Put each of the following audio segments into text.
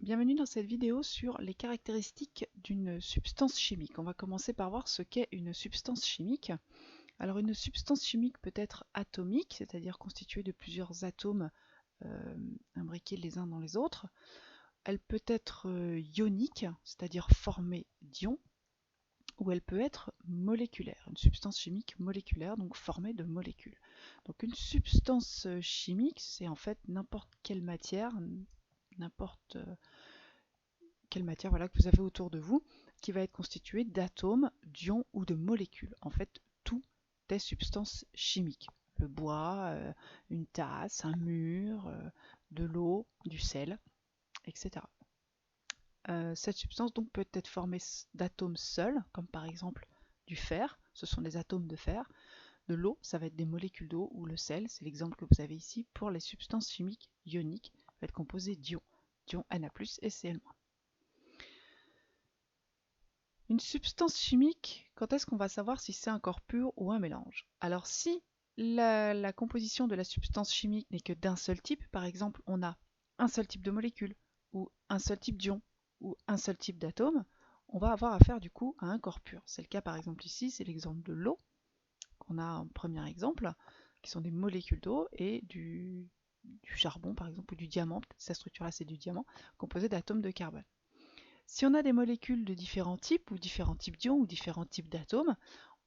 Bienvenue dans cette vidéo sur les caractéristiques d'une substance chimique. On va commencer par voir ce qu'est une substance chimique. Alors une substance chimique peut être atomique, c'est-à-dire constituée de plusieurs atomes imbriqués les uns dans les autres. Elle peut être ionique, c'est-à-dire formée d'ions, ou elle peut être moléculaire, une substance chimique moléculaire, donc formée de molécules. Donc une substance chimique, c'est en fait n'importe quelle matière, n'importe quelle matière voilà, que vous avez autour de vous, qui va être constituée d'atomes, d'ions ou de molécules. En fait, tout est substance chimique. Le bois, une tasse, un mur, de l'eau, du sel, etc. Cette substance donc peut être formée d'atomes seuls, comme par exemple du fer, ce sont des atomes de fer. De l'eau, ça va être des molécules d'eau, ou le sel, c'est l'exemple que vous avez ici pour les substances chimiques ioniques, va être composé d'ions, d'ions Na+, et Cl-. Une substance chimique, quand est-ce qu'on va savoir si c'est un corps pur ou un mélange? Alors si la composition de la substance chimique n'est que d'un seul type, par exemple on a un seul type de molécule, ou un seul type d'ion, ou un seul type d'atome, on va avoir affaire du coup à un corps pur. C'est le cas par exemple ici, c'est l'exemple de l'eau, qu'on a en premier exemple, qui sont des molécules d'eau, et du charbon par exemple, ou du diamant, peut-être sa structure là c'est du diamant, composé d'atomes de carbone. Si on a des molécules de différents types, ou différents types d'ions, ou différents types d'atomes,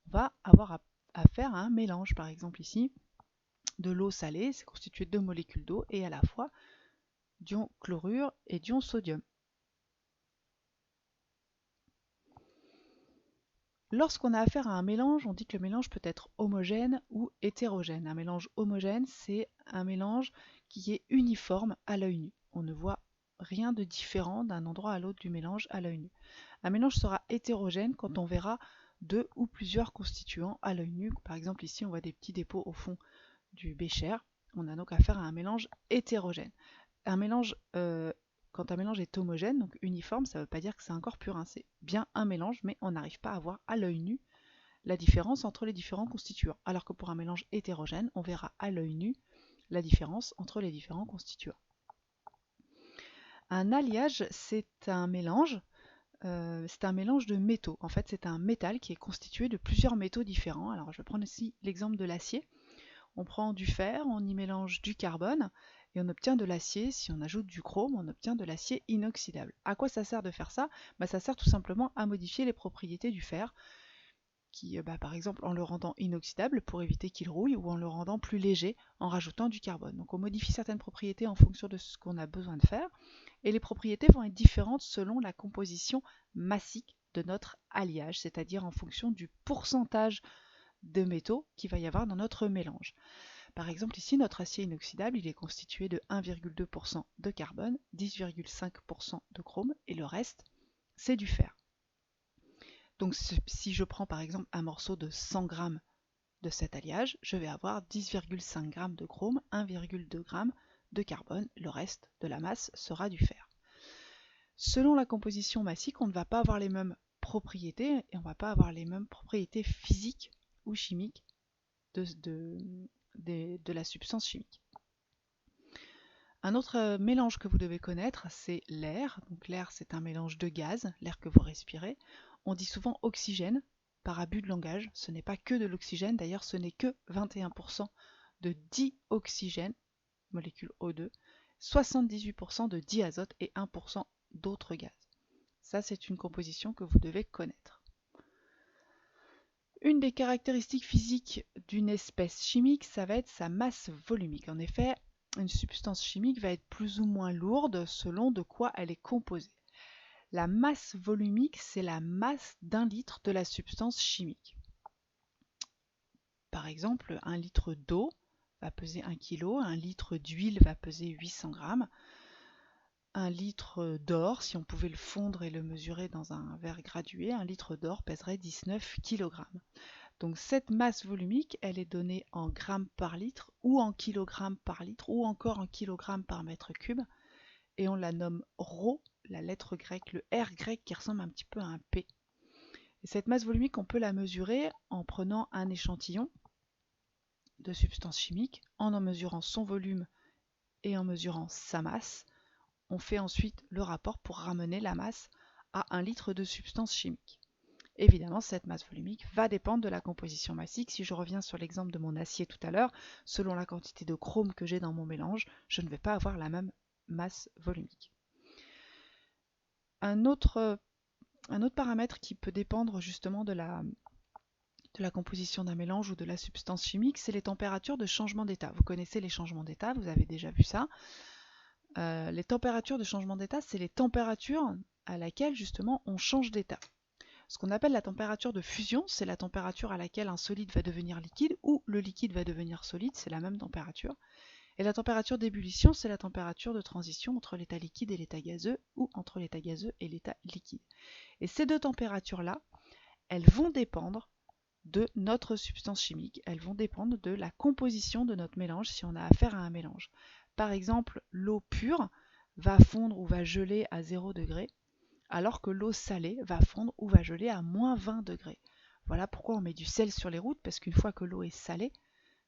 on va avoir affaire à un mélange. Par exemple ici, de l'eau salée, c'est constitué de deux molécules d'eau, et à la fois d'ion chlorure et d'ion sodium. Lorsqu'on a affaire à un mélange, on dit que le mélange peut être homogène ou hétérogène. Un mélange homogène, c'est un mélange qui est uniforme à l'œil nu. On ne voit rien de différent d'un endroit à l'autre du mélange à l'œil nu. Un mélange sera hétérogène quand on verra deux ou plusieurs constituants à l'œil nu. Par exemple ici on voit des petits dépôts au fond du bécher. On a donc affaire à un mélange hétérogène. Un mélange, quand un mélange est homogène, donc uniforme, ça ne veut pas dire que c'est un corps pur, hein. C'est bien un mélange, mais on n'arrive pas à voir à l'œil nu la différence entre les différents constituants. Alors que pour un mélange hétérogène, on verra à l'œil nu la différence entre les différents constituants. Un alliage, c'est un mélange de métaux. En fait, c'est un métal qui est constitué de plusieurs métaux différents. Alors, je vais prendre ici l'exemple de l'acier. On prend du fer, on y mélange du carbone, et on obtient de l'acier. Si on ajoute du chrome, on obtient de l'acier inoxydable. À quoi ça sert de faire ça? Ça sert tout simplement à modifier les propriétés du fer, qui, par exemple, en le rendant inoxydable pour éviter qu'il rouille, ou en le rendant plus léger en rajoutant du carbone. Donc on modifie certaines propriétés en fonction de ce qu'on a besoin de faire, et les propriétés vont être différentes selon la composition massique de notre alliage, c'est-à-dire en fonction du pourcentage de métaux qu'il va y avoir dans notre mélange. Par exemple ici, notre acier inoxydable, il est constitué de 1,2% de carbone, 10,5% de chrome, et le reste, c'est du fer. Donc si je prends par exemple un morceau de 100 g de cet alliage, je vais avoir 10,5 g de chrome, 1,2 g de carbone, le reste de la masse sera du fer. Selon la composition massique, on ne va pas avoir les mêmes propriétés, et on ne va pas avoir les mêmes propriétés physiques ou chimiques de la substance chimique. Un autre mélange que vous devez connaître, c'est l'air. Donc l'air, c'est un mélange de gaz, l'air que vous respirez. On dit souvent oxygène par abus de langage. Ce n'est pas que de l'oxygène, d'ailleurs ce n'est que 21% de dioxygène, molécule O2, 78% de diazote et 1% d'autres gaz. Ça, c'est une composition que vous devez connaître. Une des caractéristiques physiques d'une espèce chimique, ça va être sa masse volumique. En effet, une substance chimique va être plus ou moins lourde selon de quoi elle est composée. La masse volumique, c'est la masse d'un litre de la substance chimique. Par exemple, 1 litre d'eau va peser 1 kg, 1 litre d'huile va peser 800 g, 1 litre d'or, si on pouvait le fondre et le mesurer dans un verre gradué, 1 litre d'or pèserait 19 kg. Donc cette masse volumique, elle est donnée en grammes par litre, ou en kilogrammes par litre, ou encore en kilogrammes par mètre cube, et on la nomme ρ, la lettre grecque, le R grec qui ressemble un petit peu à un P. Et cette masse volumique, on peut la mesurer en prenant un échantillon de substance chimique, en mesurant son volume et en mesurant sa masse. on fait ensuite le rapport pour ramener la masse à 1 litre de substance chimique. Évidemment, cette masse volumique va dépendre de la composition massique. Si je reviens sur l'exemple de mon acier tout à l'heure, selon la quantité de chrome que j'ai dans mon mélange, je ne vais pas avoir la même masse volumique. Un autre paramètre qui peut dépendre justement de la composition d'un mélange ou de la substance chimique, c'est les températures de changement d'état. Vous connaissez les changements d'état, vous avez déjà vu ça. Les températures de changement d'état, c'est les températures à laquelle justement on change d'état. Ce qu'on appelle la température de fusion, c'est la température à laquelle un solide va devenir liquide ou le liquide va devenir solide, c'est la même température. Et la température d'ébullition, c'est la température de transition entre l'état liquide et l'état gazeux ou entre l'état gazeux et l'état liquide. Et ces deux températures-là, elles vont dépendre de notre substance chimique, elles vont dépendre de la composition de notre mélange si on a affaire à un mélange. Par exemple, l'eau pure va fondre ou va geler à 0 degré, alors que l'eau salée va fondre ou va geler à moins 20 degrés. Voilà pourquoi on met du sel sur les routes, parce qu'une fois que l'eau est salée,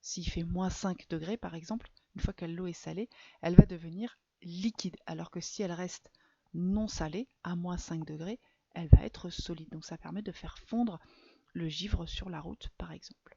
s'il fait moins 5 degrés par exemple, une fois que l'eau est salée, elle va devenir liquide, alors que si elle reste non salée, à moins 5 degrés, elle va être solide. Donc ça permet de faire fondre le givre sur la route par exemple.